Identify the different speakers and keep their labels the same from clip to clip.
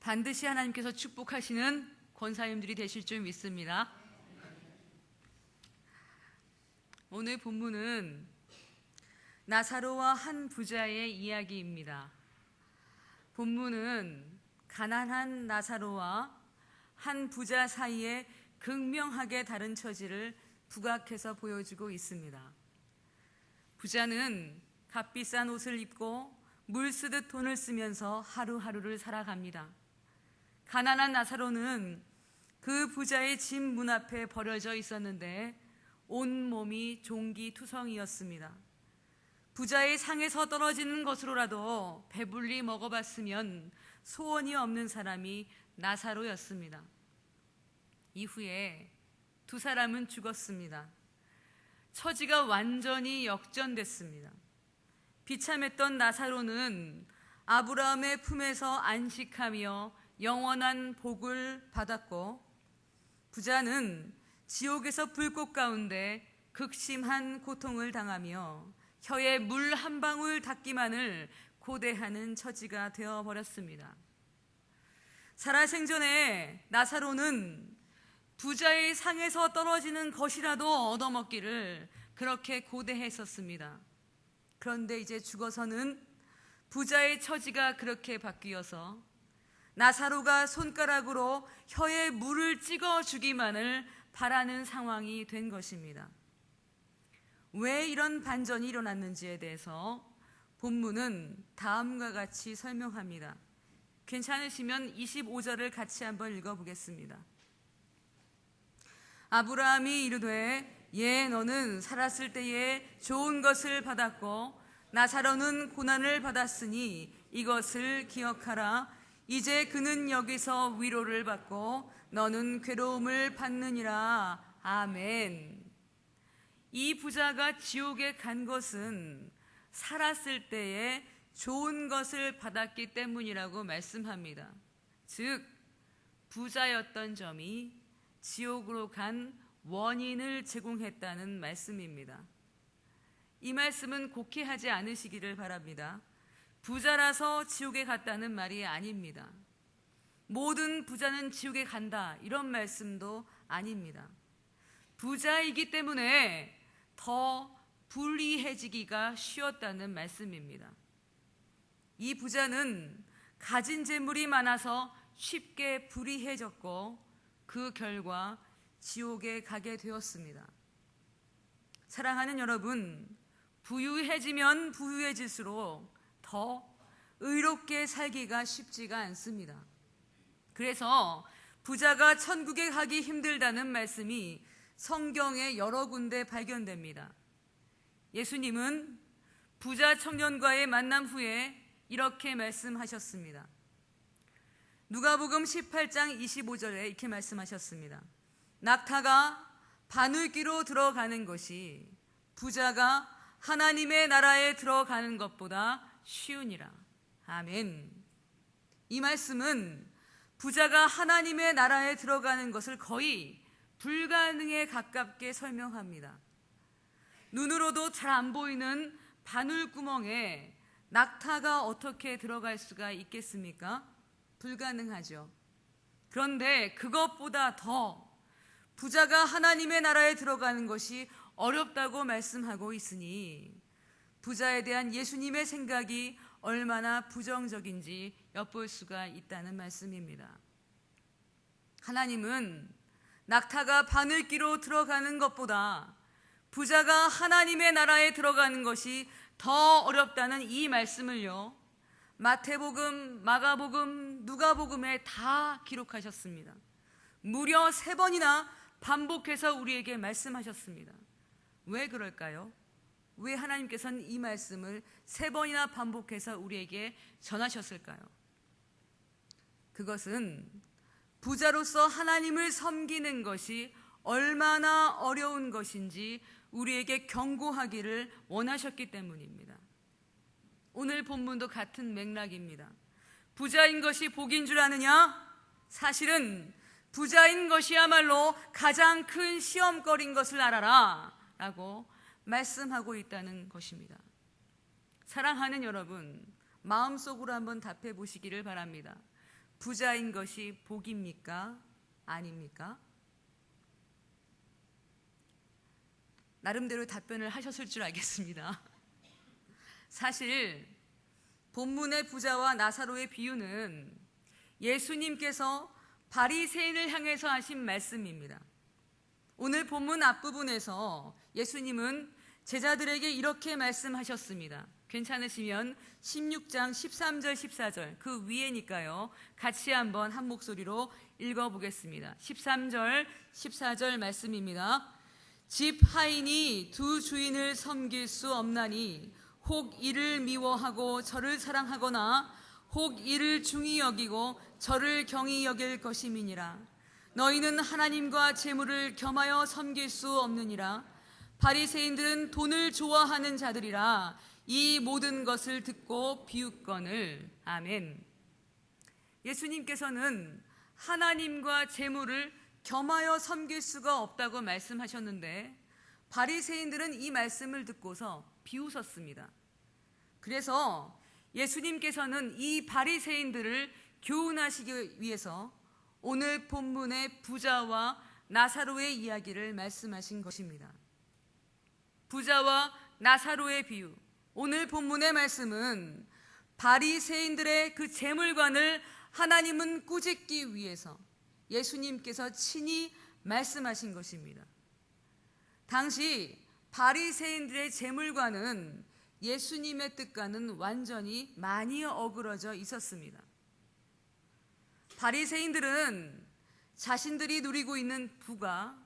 Speaker 1: 반드시 하나님께서 축복하시는 권사님들이 되실 줄 믿습니다. 오늘 본문은 나사로와 한 부자의 이야기입니다. 본문은 가난한 나사로와 한 부자 사이에 극명하게 다른 처지를 부각해서 보여주고 있습니다. 부자는 값비싼 옷을 입고 물 쓰듯 돈을 쓰면서 하루하루를 살아갑니다. 가난한 나사로는 그 부자의 집 문 앞에 버려져 있었는데 온몸이 종기투성이었습니다. 부자의 상에서 떨어지는 것으로라도 배불리 먹어봤으면 소원이 없는 사람이 나사로였습니다. 이후에 두 사람은 죽었습니다. 처지가 완전히 역전됐습니다. 비참했던 나사로는 아브라함의 품에서 안식하며 영원한 복을 받았고, 부자는 지옥에서 불꽃 가운데 극심한 고통을 당하며 혀에 물 한 방울 닿기만을 고대하는 처지가 되어버렸습니다. 살아생전에 나사로는 부자의 상에서 떨어지는 것이라도 얻어먹기를 그렇게 고대했었습니다. 그런데 이제 죽어서는 부자의 처지가 그렇게 바뀌어서 나사로가 손가락으로 혀에 물을 찍어주기만을 바라는 상황이 된 것입니다. 왜 이런 반전이 일어났는지에 대해서 본문은 다음과 같이 설명합니다. 괜찮으시면 25절을 같이 한번 읽어보겠습니다. 아브라함이 이르되 너는 살았을 때에 좋은 것을 받았고 나사로는 고난을 받았으니 이것을 기억하라. 이제 그는 여기서 위로를 받고 너는 괴로움을 받느니라. 아멘. 이 부자가 지옥에 간 것은 살았을 때에 좋은 것을 받았기 때문이라고 말씀합니다. 즉 부자였던 점이 지옥으로 간 원인을 제공했다는 말씀입니다. 이 말씀은 곡해하지 않으시기를 바랍니다. 부자라서 지옥에 갔다는 말이 아닙니다. 모든 부자는 지옥에 간다, 이런 말씀도 아닙니다. 부자이기 때문에 더 불리해지기가 쉬웠다는 말씀입니다. 이 부자는 가진 재물이 많아서 쉽게 불의해졌고 그 결과 지옥에 가게 되었습니다. 사랑하는 여러분, 부유해지면 부유해질수록 더 의롭게 살기가 쉽지가 않습니다. 그래서 부자가 천국에 가기 힘들다는 말씀이 성경에 여러 군데 발견됩니다. 예수님은 부자 청년과의 만남 후에 이렇게 말씀하셨습니다. 누가복음 18장 25절에 이렇게 말씀하셨습니다. 낙타가 바늘귀로 들어가는 것이 부자가 하나님의 나라에 들어가는 것보다 쉬우니라. 아멘. 이 말씀은 부자가 하나님의 나라에 들어가는 것을 거의 불가능에 가깝게 설명합니다. 눈으로도 잘 안 보이는 바늘구멍에 낙타가 어떻게 들어갈 수가 있겠습니까? 불가능하죠. 그런데 그것보다 더 부자가 하나님의 나라에 들어가는 것이 어렵다고 말씀하고 있으니 부자에 대한 예수님의 생각이 얼마나 부정적인지 엿볼 수가 있다는 말씀입니다. 하나님은 낙타가 바늘귀로 들어가는 것보다 부자가 하나님의 나라에 들어가는 것이 더 어렵다는 이 말씀을요, 마태복음, 마가복음, 누가복음에 다 기록하셨습니다. 무려 3번이나 반복해서 우리에게 말씀하셨습니다. 왜 그럴까요? 왜 하나님께서는 이 말씀을 3번이나 반복해서 우리에게 전하셨을까요? 그것은 부자로서 하나님을 섬기는 것이 얼마나 어려운 것인지 우리에게 경고하기를 원하셨기 때문입니다. 오늘 본문도 같은 맥락입니다. 부자인 것이 복인 줄 아느냐? 사실은 부자인 것이야말로 가장 큰 시험거리인 것을 알아라 라고 말씀하고 있다는 것입니다. 사랑하는 여러분, 마음속으로 한번 답해 보시기를 바랍니다. 부자인 것이 복입니까? 아닙니까? 나름대로 답변을 하셨을 줄 알겠습니다. 사실 본문의 부자와 나사로의 비유는 예수님께서 바리새인을 향해서 하신 말씀입니다. 오늘 본문 앞부분에서 예수님은 제자들에게 이렇게 말씀하셨습니다. 괜찮으시면 16장 13절 14절 그 위에니까요. 같이 한번 한 목소리로 읽어보겠습니다. 13절 14절 말씀입니다. 집 하인이 두 주인을 섬길 수 없나니 혹 이를 미워하고 저를 사랑하거나 혹 이를 중히 여기고 저를 경히 여길 것임이니라. 너희는 하나님과 재물을 겸하여 섬길 수 없느니라. 바리새인들은 돈을 좋아하는 자들이라 이 모든 것을 듣고 비웃거늘. 아멘. 예수님께서는 하나님과 재물을 겸하여 섬길 수가 없다고 말씀하셨는데 바리새인들은 이 말씀을 듣고서 비웃었습니다. 그래서 예수님께서는 이 바리새인들을 교훈하시기 위해서 오늘 본문의 부자와 나사로의 이야기를 말씀하신 것입니다. 부자와 나사로의 비유, 오늘 본문의 말씀은 바리새인들의 그 재물관을 하나님은 꾸짖기 위해서 예수님께서 친히 말씀하신 것입니다. 당시 바리새인들의 재물관은 예수님의 뜻과는 완전히 많이 어그러져 있었습니다. 바리새인들은 자신들이 누리고 있는 부가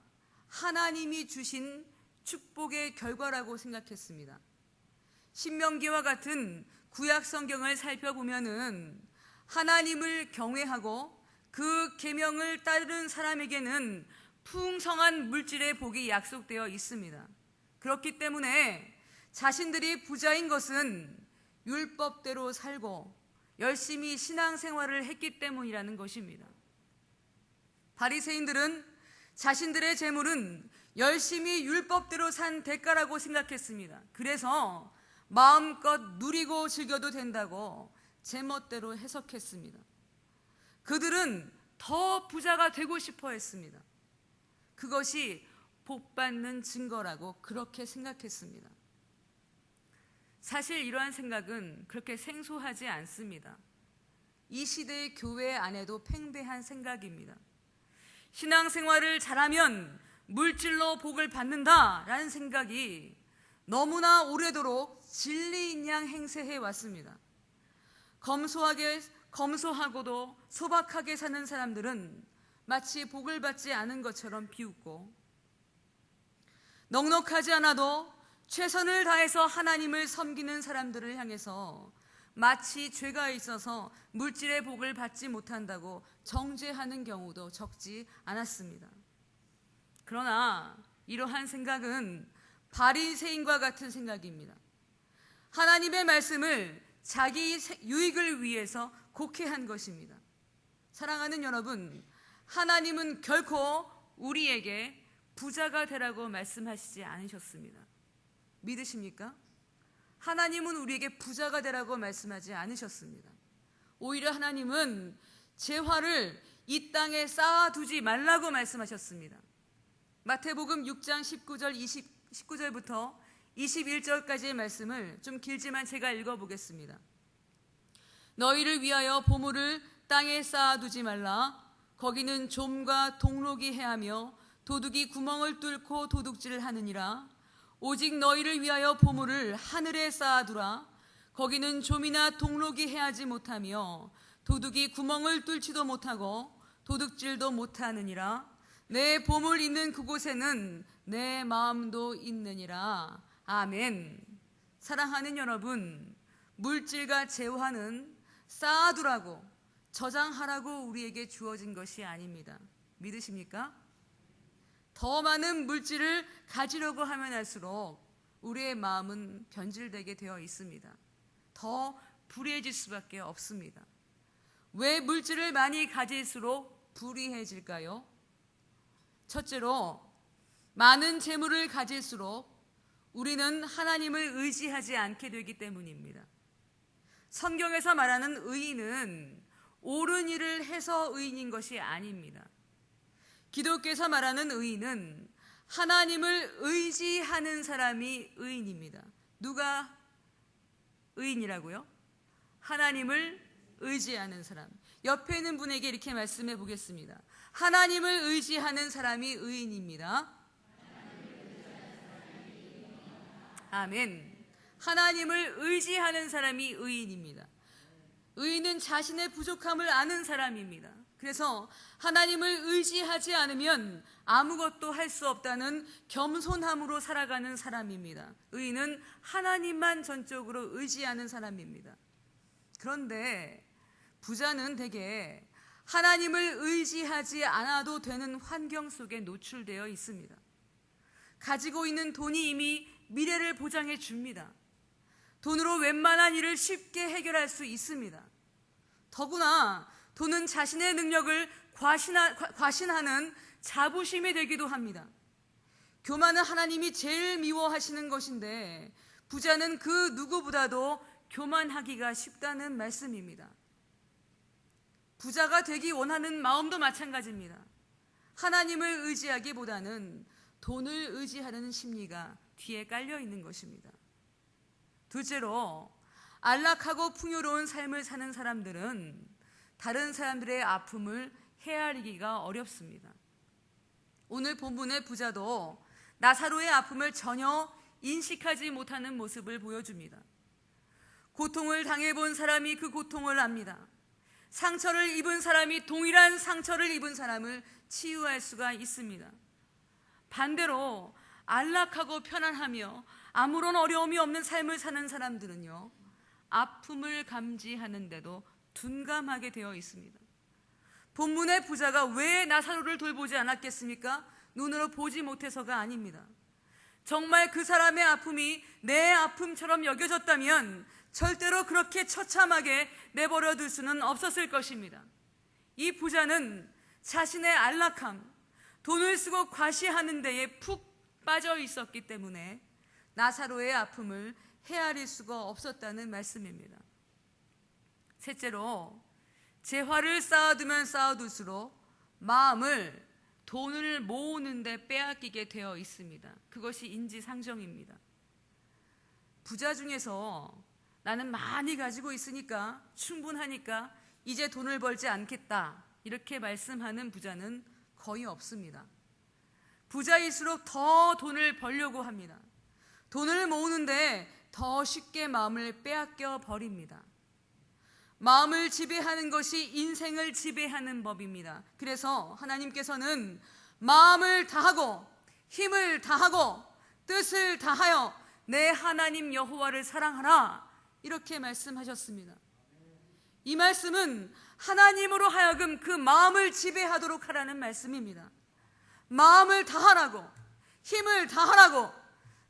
Speaker 1: 하나님이 주신 축복의 결과라고 생각했습니다. 신명기와 같은 구약 성경을 살펴보면은 하나님을 경외하고 그 계명을 따르는 사람에게는 풍성한 물질의 복이 약속되어 있습니다. 그렇기 때문에 자신들이 부자인 것은 율법대로 살고 열심히 신앙생활을 했기 때문이라는 것입니다. 바리새인들은 자신들의 재물은 열심히 율법대로 산 대가라고 생각했습니다. 그래서 마음껏 누리고 즐겨도 된다고 제멋대로 해석했습니다. 그들은 더 부자가 되고 싶어 했습니다. 그것이 복받는 증거라고 그렇게 생각했습니다. 사실 이러한 생각은 그렇게 생소하지 않습니다. 이 시대의 교회 안에도 팽배한 생각입니다. 신앙생활을 잘하면 물질로 복을 받는다라는 생각이 너무나 오래도록 진리인 양 행세해 왔습니다. 검소하고도 소박하게 사는 사람들은 마치 복을 받지 않은 것처럼 비웃고, 넉넉하지 않아도 최선을 다해서 하나님을 섬기는 사람들을 향해서 마치 죄가 있어서 물질의 복을 받지 못한다고 정죄하는 경우도 적지 않았습니다. 그러나 이러한 생각은 바리새인과 같은 생각입니다. 하나님의 말씀을 자기 유익을 위해서 곡해한 것입니다. 사랑하는 여러분, 하나님은 결코 우리에게 부자가 되라고 말씀하시지 않으셨습니다. 믿으십니까? 하나님은 우리에게 부자가 되라고 말씀하지 않으셨습니다. 오히려 하나님은 재화를 이 땅에 쌓아두지 말라고 말씀하셨습니다. 마태복음 6장 19절부터 21절까지의 말씀을 좀 길지만 제가 읽어보겠습니다. 너희를 위하여 보물을 땅에 쌓아두지 말라. 거기는 좀과 동록이 해하며 도둑이 구멍을 뚫고 도둑질을 하느니라. 오직 너희를 위하여 보물을 하늘에 쌓아두라. 거기는 좀이나 동록이 해하지 못하며 도둑이 구멍을 뚫지도 못하고 도둑질도 못하느니라. 내 보물 있는 그곳에는 내 마음도 있느니라. 아멘. 사랑하는 여러분, 물질과 재화는 쌓아두라고, 저장하라고 우리에게 주어진 것이 아닙니다. 믿으십니까? 더 많은 물질을 가지려고 하면 할수록 우리의 마음은 변질되게 되어 있습니다. 더 불의해질 수밖에 없습니다. 왜 물질을 많이 가질수록 불의해질까요? 첫째로, 많은 재물을 가질수록 우리는 하나님을 의지하지 않게 되기 때문입니다. 성경에서 말하는 의인은 옳은 일을 해서 의인인 것이 아닙니다. 기독교에서 말하는 의인은 하나님을 의지하는 사람이 의인입니다. 누가 의인이라고요? 하나님을 의지하는 사람. 옆에 있는 분에게 이렇게 말씀해 보겠습니다. 하나님을 의지하는 사람이 의인입니다. 아멘. 하나님을 의지하는 사람이 의인입니다. 의인은 자신의 부족함을 아는 사람입니다. 그래서 하나님을 의지하지 않으면 아무것도 할 수 없다는 겸손함으로 살아가는 사람입니다. 의인은 하나님만 전적으로 의지하는 사람입니다. 그런데 부자는 대개 하나님을 의지하지 않아도 되는 환경 속에 노출되어 있습니다. 가지고 있는 돈이 이미 미래를 보장해 줍니다. 돈으로 웬만한 일을 쉽게 해결할 수 있습니다. 더구나 돈은 자신의 능력을 과신하는 자부심이 되기도 합니다. 교만은 하나님이 제일 미워하시는 것인데 부자는 그 누구보다도 교만하기가 쉽다는 말씀입니다. 부자가 되기 원하는 마음도 마찬가지입니다. 하나님을 의지하기보다는 돈을 의지하려는 심리가 뒤에 깔려 있는 것입니다. 둘째로, 안락하고 풍요로운 삶을 사는 사람들은 다른 사람들의 아픔을 헤아리기가 어렵습니다. 오늘 본문의 부자도 나사로의 아픔을 전혀 인식하지 못하는 모습을 보여줍니다. 고통을 당해본 사람이 그 고통을 압니다. 상처를 입은 사람이 동일한 상처를 입은 사람을 치유할 수가 있습니다. 반대로 안락하고 편안하며 아무런 어려움이 없는 삶을 사는 사람들은요, 아픔을 감지하는데도 둔감하게 되어 있습니다. 본문의 부자가 왜 나사로를 돌보지 않았겠습니까? 눈으로 보지 못해서가 아닙니다. 정말 그 사람의 아픔이 내 아픔처럼 여겨졌다면 절대로 그렇게 처참하게 내버려 둘 수는 없었을 것입니다. 이 부자는 자신의 안락함, 돈을 쓰고 과시하는 데에 푹 빠져 있었기 때문에 나사로의 아픔을 헤아릴 수가 없었다는 말씀입니다. 셋째로, 재화를 쌓아두면 쌓아둘수록 마음을 돈을 모으는 데 빼앗기게 되어 있습니다. 그것이 인지상정입니다. 부자 중에서 나는 많이 가지고 있으니까, 충분하니까 이제 돈을 벌지 않겠다, 이렇게 말씀하는 부자는 거의 없습니다. 부자일수록 더 돈을 벌려고 합니다. 돈을 모으는데 더 쉽게 마음을 빼앗겨 버립니다. 마음을 지배하는 것이 인생을 지배하는 법입니다. 그래서 하나님께서는 마음을 다하고 힘을 다하고 뜻을 다하여 내 하나님 여호와를 사랑하라, 이렇게 말씀하셨습니다. 이 말씀은 하나님으로 하여금 그 마음을 지배하도록 하라는 말씀입니다. 마음을 다하라고, 힘을 다하라고,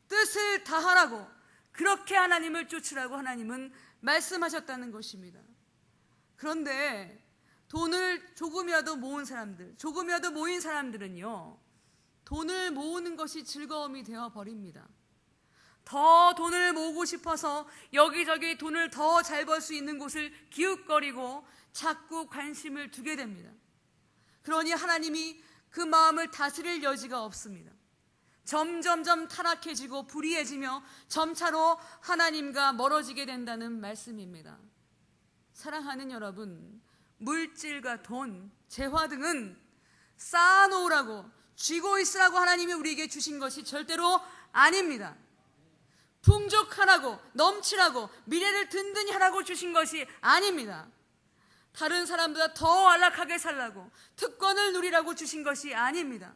Speaker 1: 뜻을 다하라고, 그렇게 하나님을 쫓으라고 하나님은 말씀하셨다는 것입니다. 그런데 돈을 조금이라도 모은 사람들, 조금이라도 모인 사람들은요, 돈을 모으는 것이 즐거움이 되어 버립니다. 더 돈을 모으고 싶어서 여기저기 돈을 더 잘 벌 수 있는 곳을 기웃거리고 자꾸 관심을 두게 됩니다. 그러니 하나님이 그 마음을 다스릴 여지가 없습니다. 점점점 타락해지고 불의해지며 점차로 하나님과 멀어지게 된다는 말씀입니다. 사랑하는 여러분, 물질과 돈, 재화 등은 쌓아놓으라고, 쥐고 있으라고 하나님이 우리에게 주신 것이 절대로 아닙니다. 풍족하라고, 넘치라고, 미래를 든든히 하라고 주신 것이 아닙니다. 다른 사람보다 더 안락하게 살라고, 특권을 누리라고 주신 것이 아닙니다.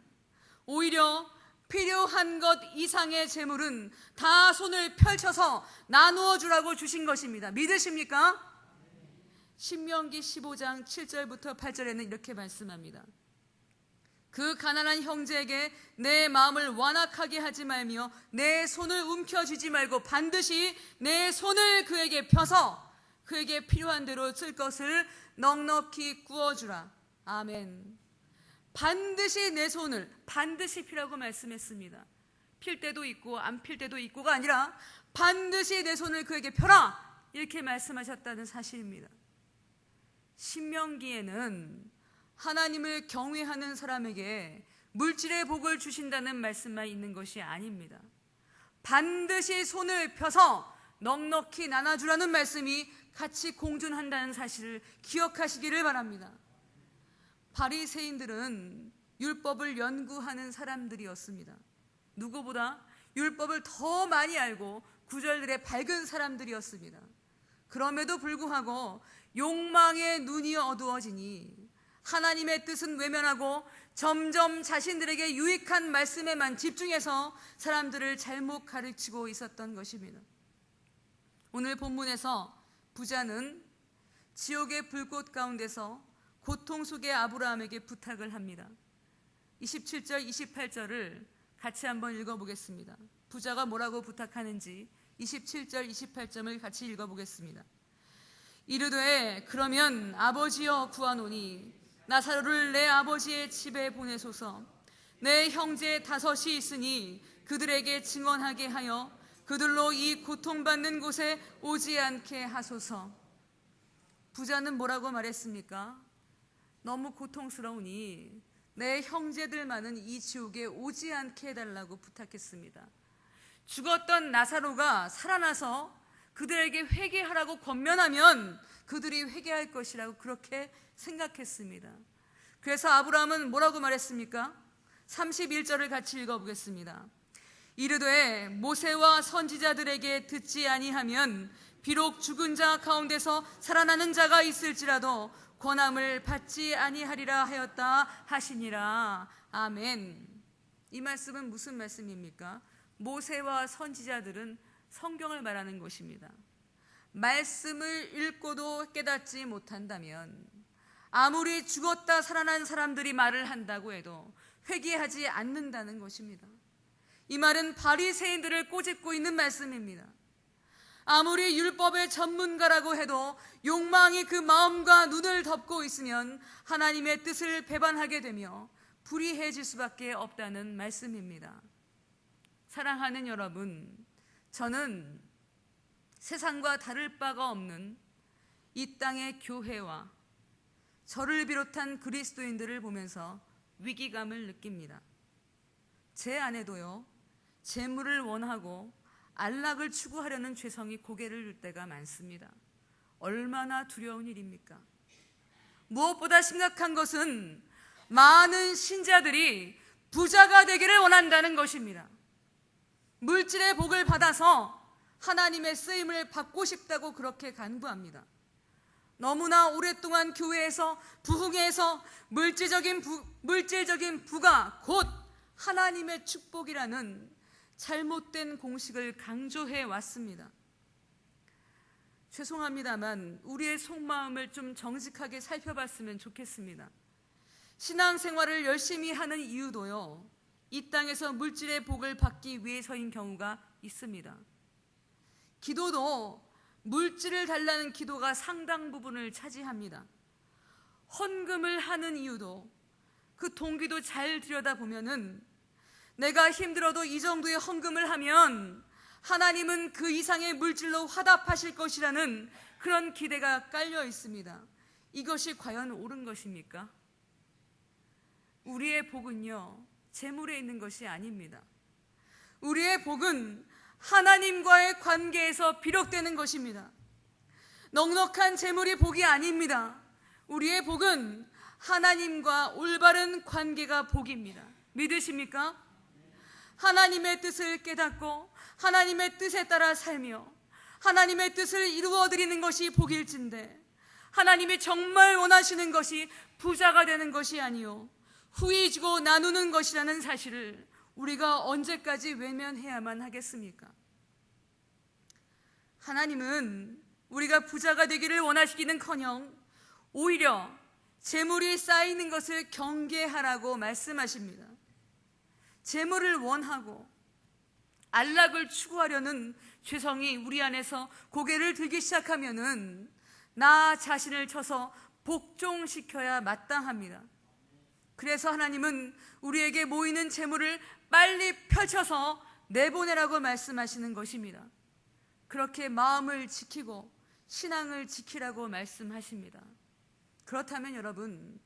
Speaker 1: 오히려 필요한 것 이상의 재물은 다 손을 펼쳐서 나누어 주라고 주신 것입니다. 믿으십니까? 신명기 15장 7절부터 8절에는 이렇게 말씀합니다. 그 가난한 형제에게 내 마음을 완악하게 하지 말며 내 손을 움켜쥐지 말고 반드시 내 손을 그에게 펴서 그에게 필요한 대로 쓸 것을 넉넉히 구워주라. 아멘. 반드시 내 손을, 반드시 피라고 말씀했습니다. 필 때도 있고 안 필 때도 있고가 아니라 반드시 내 손을 그에게 펴라, 이렇게 말씀하셨다는 사실입니다. 신명기에는 하나님을 경외하는 사람에게 물질의 복을 주신다는 말씀만 있는 것이 아닙니다. 반드시 손을 펴서 넉넉히 나눠주라는 말씀이 같이 공존한다는 사실을 기억하시기를 바랍니다. 바리새인들은 율법을 연구하는 사람들이었습니다. 누구보다 율법을 더 많이 알고 구절들에 밝은 사람들이었습니다. 그럼에도 불구하고 욕망의 눈이 어두워지니 하나님의 뜻은 외면하고 점점 자신들에게 유익한 말씀에만 집중해서 사람들을 잘못 가르치고 있었던 것입니다. 오늘 본문에서 부자는 지옥의 불꽃 가운데서 고통 속의 아브라함에게 부탁을 합니다. 27절, 28절을 같이 한번 읽어보겠습니다. 부자가 뭐라고 부탁하는지 27절, 28절을 같이 읽어보겠습니다. 이르되 그러면 아버지여 구하노니 나사로를 내 아버지의 집에 보내소서. 내 형제 5이 있으니 그들에게 증언하게 하여 그들로 이 고통받는 곳에 오지 않게 하소서. 부자는 뭐라고 말했습니까? 너무 고통스러우니 내 형제들만은 이 지옥에 오지 않게 해달라고 부탁했습니다. 죽었던 나사로가 살아나서 그들에게 회개하라고 권면하면 그들이 회개할 것이라고 그렇게 생각했습니다. 그래서 아브라함은 뭐라고 말했습니까? 31절을 같이 읽어보겠습니다. 이르되 모세와 선지자들에게 듣지 아니하면 비록 죽은 자 가운데서 살아나는 자가 있을지라도 권함을 받지 아니하리라 하였다 하시니라. 아멘. 이 말씀은 무슨 말씀입니까? 모세와 선지자들은 성경을 말하는 것입니다. 말씀을 읽고도 깨닫지 못한다면 아무리 죽었다 살아난 사람들이 말을 한다고 해도 회개하지 않는다는 것입니다. 이 말은 바리새인들을 꼬집고 있는 말씀입니다. 아무리 율법의 전문가라고 해도 욕망이 그 마음과 눈을 덮고 있으면 하나님의 뜻을 배반하게 되며 불의해질 수밖에 없다는 말씀입니다. 사랑하는 여러분, 저는 세상과 다를 바가 없는 이 땅의 교회와 저를 비롯한 그리스도인들을 보면서 위기감을 느낍니다. 제 안에도요, 재물을 원하고 안락을 추구하려는 죄성이 고개를 들 때가 많습니다. 얼마나 두려운 일입니까? 무엇보다 심각한 것은 많은 신자들이 부자가 되기를 원한다는 것입니다. 물질의 복을 받아서 하나님의 쓰임을 받고 싶다고 그렇게 간구합니다. 너무나 오랫동안 교회에서 부흥회에서 물질적인 부가 곧 하나님의 축복이라는 잘못된 공식을 강조해 왔습니다. 죄송합니다만 우리의 속마음을 좀 정직하게 살펴봤으면 좋겠습니다. 신앙생활을 열심히 하는 이유도요, 이 땅에서 물질의 복을 받기 위해서인 경우가 있습니다. 기도도 물질을 달라는 기도가 상당 부분을 차지합니다. 헌금을 하는 이유도 그 동기도 잘 들여다보면은 내가 힘들어도 이 정도의 헌금을 하면 하나님은 그 이상의 물질로 화답하실 것이라는 그런 기대가 깔려 있습니다. 이것이 과연 옳은 것입니까? 우리의 복은요, 재물에 있는 것이 아닙니다. 우리의 복은 하나님과의 관계에서 비롯되는 것입니다. 넉넉한 재물이 복이 아닙니다. 우리의 복은 하나님과 올바른 관계가 복입니다. 믿으십니까? 하나님의 뜻을 깨닫고 하나님의 뜻에 따라 살며 하나님의 뜻을 이루어드리는 것이 복일진데, 하나님이 정말 원하시는 것이 부자가 되는 것이 아니요 후히 주고 나누는 것이라는 사실을 우리가 언제까지 외면해야만 하겠습니까? 하나님은 우리가 부자가 되기를 원하시기는커녕 오히려 재물이 쌓이는 것을 경계하라고 말씀하십니다. 재물을 원하고 안락을 추구하려는 죄성이 우리 안에서 고개를 들기 시작하면은 나 자신을 쳐서 복종시켜야 마땅합니다. 그래서 하나님은 우리에게 모이는 재물을 빨리 펼쳐서 내보내라고 말씀하시는 것입니다. 그렇게 마음을 지키고 신앙을 지키라고 말씀하십니다. 그렇다면 여러분,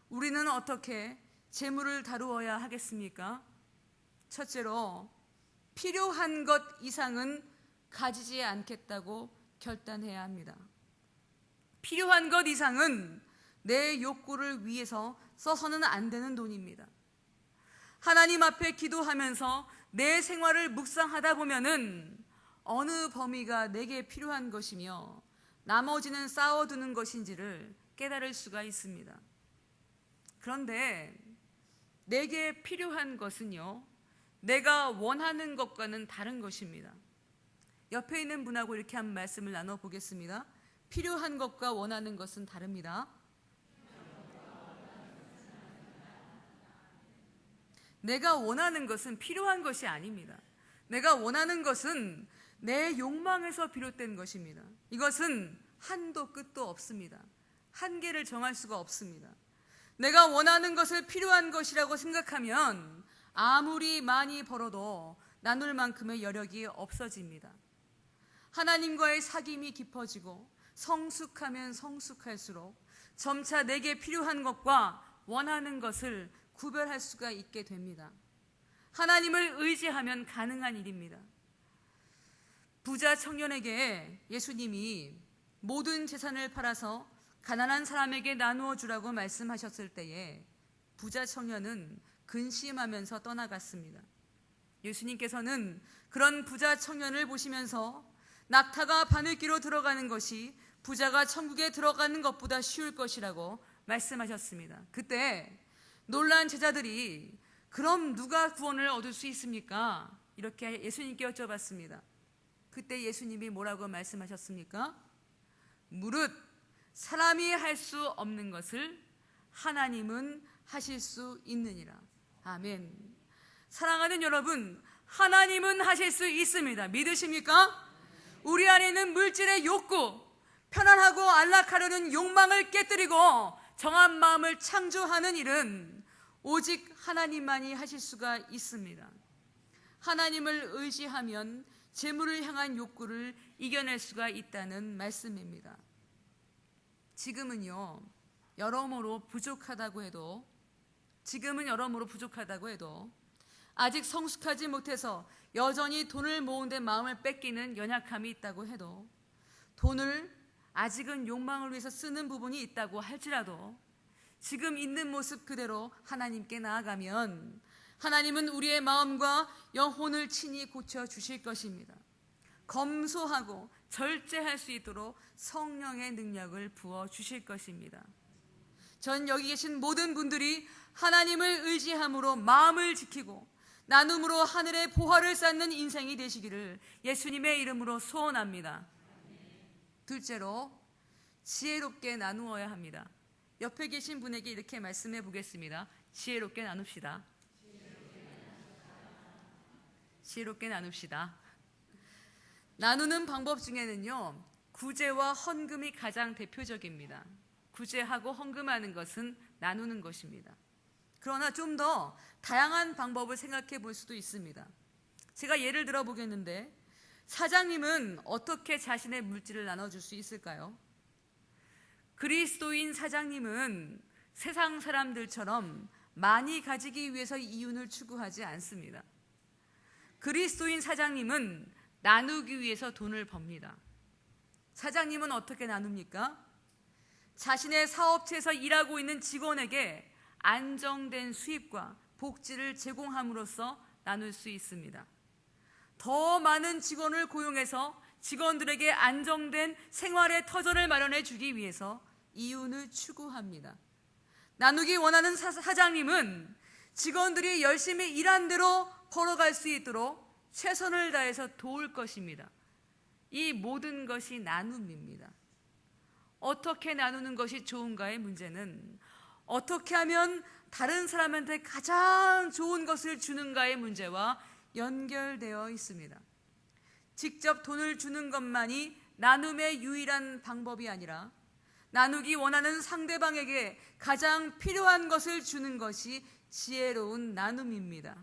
Speaker 1: 우리는 어떻게 재물을 다루어야 하겠습니까? 첫째로, 필요한 것 이상은 가지지 않겠다고 결단해야 합니다. 필요한 것 이상은 내 욕구를 위해서 써서는 안 되는 돈입니다. 하나님 앞에 기도하면서 내 생활을 묵상하다 보면은 어느 범위가 내게 필요한 것이며 나머지는 쌓아두는 것인지를 깨달을 수가 있습니다. 그런데 내게 필요한 것은요, 내가 원하는 것과는 다른 것입니다. 옆에 있는 분하고 이렇게 한 말씀을 나눠보겠습니다. 필요한 것과 원하는 것은 다릅니다. 내가 원하는 것은 필요한 것이 아닙니다. 내가 원하는 것은 내 욕망에서 비롯된 것입니다. 이것은 한도 끝도 없습니다. 한계를 정할 수가 없습니다. 내가 원하는 것을 필요한 것이라고 생각하면 아무리 많이 벌어도 나눌 만큼의 여력이 없어집니다. 하나님과의 사귐이 깊어지고 성숙하면 성숙할수록 점차 내게 필요한 것과 원하는 것을 구별할 수가 있게 됩니다. 하나님을 의지하면 가능한 일입니다. 부자 청년에게 예수님이 모든 재산을 팔아서 가난한 사람에게 나누어 주라고 말씀하셨을 때에 부자 청년은 근심하면서 떠나갔습니다. 예수님께서는 그런 부자 청년을 보시면서 낙타가 바늘귀로 들어가는 것이 부자가 천국에 들어가는 것보다 쉬울 것이라고 말씀하셨습니다. 그때 놀란 제자들이 그럼 누가 구원을 얻을 수 있습니까? 이렇게 예수님께 여쭤봤습니다. 그때 예수님이 뭐라고 말씀하셨습니까? 무릇 사람이 할 수 없는 것을 하나님은 하실 수 있느니라. 아멘. 사랑하는 여러분, 하나님은 하실 수 있습니다. 믿으십니까? 우리 안에 있는 물질의 욕구, 편안하고 안락하려는 욕망을 깨뜨리고 정한 마음을 창조하는 일은 오직 하나님만이 하실 수가 있습니다. 하나님을 의지하면 재물을 향한 욕구를 이겨낼 수가 있다는 말씀입니다. 지금은 여러모로 부족하다고 해도 아직 성숙하지 못해서 여전히 돈을 모은 데 마음을 뺏기는 연약함이 있다고 해도 돈을 아직은 욕망을 위해서 쓰는 부분이 있다고 할지라도 지금 있는 모습 그대로 하나님께 나아가면 하나님은 우리의 마음과 영혼을 친히 고쳐주실 것입니다. 검소하고 절제할 수 있도록 성령의 능력을 부어주실 것입니다. 전 여기 계신 모든 분들이 하나님을 의지함으로 마음을 지키고 나눔으로 하늘의 보화를 쌓는 인생이 되시기를 예수님의 이름으로 소원합니다. 둘째로, 지혜롭게 나누어야 합니다. 옆에 계신 분에게 이렇게 말씀해 보겠습니다. 지혜롭게 나눕시다. 지혜롭게 나눕시다. 나누는 방법 중에는요, 구제와 헌금이 가장 대표적입니다. 구제하고 헌금하는 것은 나누는 것입니다. 그러나 좀 더 다양한 방법을 생각해 볼 수도 있습니다. 제가 예를 들어 보겠는데, 사장님은 어떻게 자신의 물질을 나눠줄 수 있을까요? 그리스도인 사장님은 세상 사람들처럼 많이 가지기 위해서 이윤을 추구하지 않습니다. 그리스도인 사장님은 나누기 위해서 돈을 법니다. 사장님은 어떻게 나눕니까? 자신의 사업체에서 일하고 있는 직원에게 안정된 수입과 복지를 제공함으로써 나눌 수 있습니다. 더 많은 직원을 고용해서 직원들에게 안정된 생활의 터전을 마련해 주기 위해서 이윤을 추구합니다. 나누기 원하는 사장님은 직원들이 열심히 일한 대로 벌어갈 수 있도록 최선을 다해서 도울 것입니다. 이 모든 것이 나눔입니다. 어떻게 나누는 것이 좋은가의 문제는 어떻게 하면 다른 사람한테 가장 좋은 것을 주는가의 문제와 연결되어 있습니다. 직접 돈을 주는 것만이 나눔의 유일한 방법이 아니라 나누기 원하는 상대방에게 가장 필요한 것을 주는 것이 지혜로운 나눔입니다.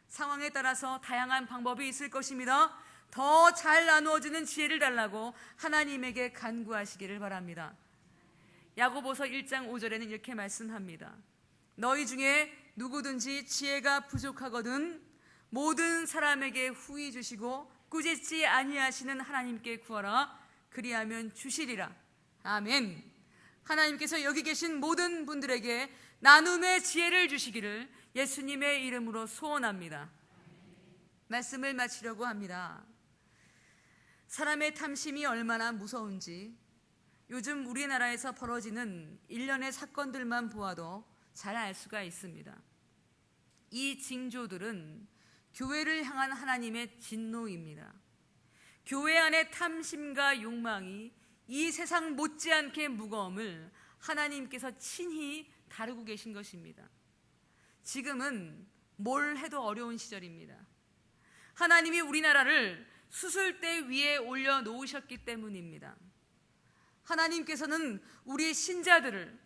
Speaker 1: 상황에 따라서 다양한 방법이 있을 것입니다. 더 잘 나누어지는 지혜를 달라고 하나님에게 간구하시기를 바랍니다. 야고보서 1장 5절에는 이렇게 말씀합니다. 너희 중에 누구든지 지혜가 부족하거든 모든 사람에게 후히 주시고 꾸짖지 아니하시는 하나님께 구하라. 그리하면 주시리라. 아멘. 하나님께서 여기 계신 모든 분들에게 나눔의 지혜를 주시기를 예수님의 이름으로 소원합니다. 말씀을 마치려고 합니다. 사람의 탐심이 얼마나 무서운지 요즘 우리나라에서 벌어지는 일련의 사건들만 보아도 잘 알 수가 있습니다. 이 징조들은 교회를 향한 하나님의 진노입니다. 교회 안의 탐심과 욕망이 이 세상 못지않게 무거움을 하나님께서 친히 다루고 계신 것입니다. 지금은 뭘 해도 어려운 시절입니다. 하나님이 우리나라를 수술대 위에 올려놓으셨기 때문입니다. 하나님께서는 우리 신자들을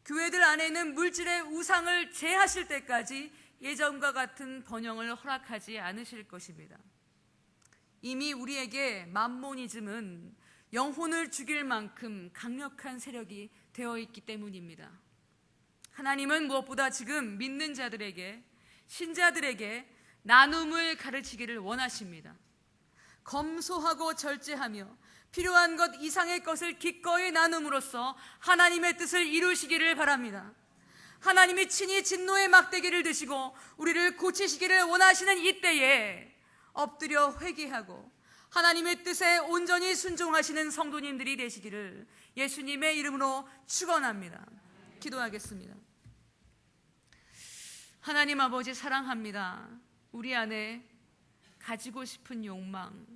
Speaker 1: 교회들 안에 있는 물질의 우상을 제하실 때까지 예전과 같은 번영을 허락하지 않으실 것입니다. 이미 우리에게 맘모니즘은 영혼을 죽일 만큼 강력한 세력이 되어 있기 때문입니다. 하나님은 무엇보다 지금 믿는 자들에게, 신자들에게 나눔을 가르치기를 원하십니다. 검소하고 절제하며 필요한 것 이상의 것을 기꺼이 나눔으로써 하나님의 뜻을 이루시기를 바랍니다. 하나님이 친히 진노의 막대기를 드시고 우리를 고치시기를 원하시는 이때에 엎드려 회개하고 하나님의 뜻에 온전히 순종하시는 성도님들이 되시기를 예수님의 이름으로 축원합니다. 기도하겠습니다. 하나님 아버지 사랑합니다. 우리 안에 가지고 싶은 욕망,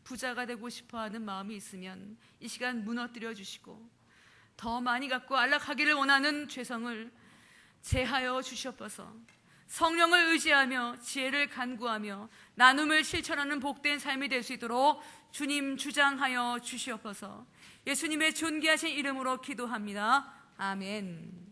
Speaker 1: 부자가 되고 싶어하는 마음이 있으면 이 시간 무너뜨려 주시고 더 많이 갖고 안락하기를 원하는 죄성을 제하여 주시옵소서. 성령을 의지하며 지혜를 간구하며 나눔을 실천하는 복된 삶이 될 수 있도록 주님 주장하여 주시옵소서. 예수님의 존귀하신 이름으로 기도합니다. 아멘.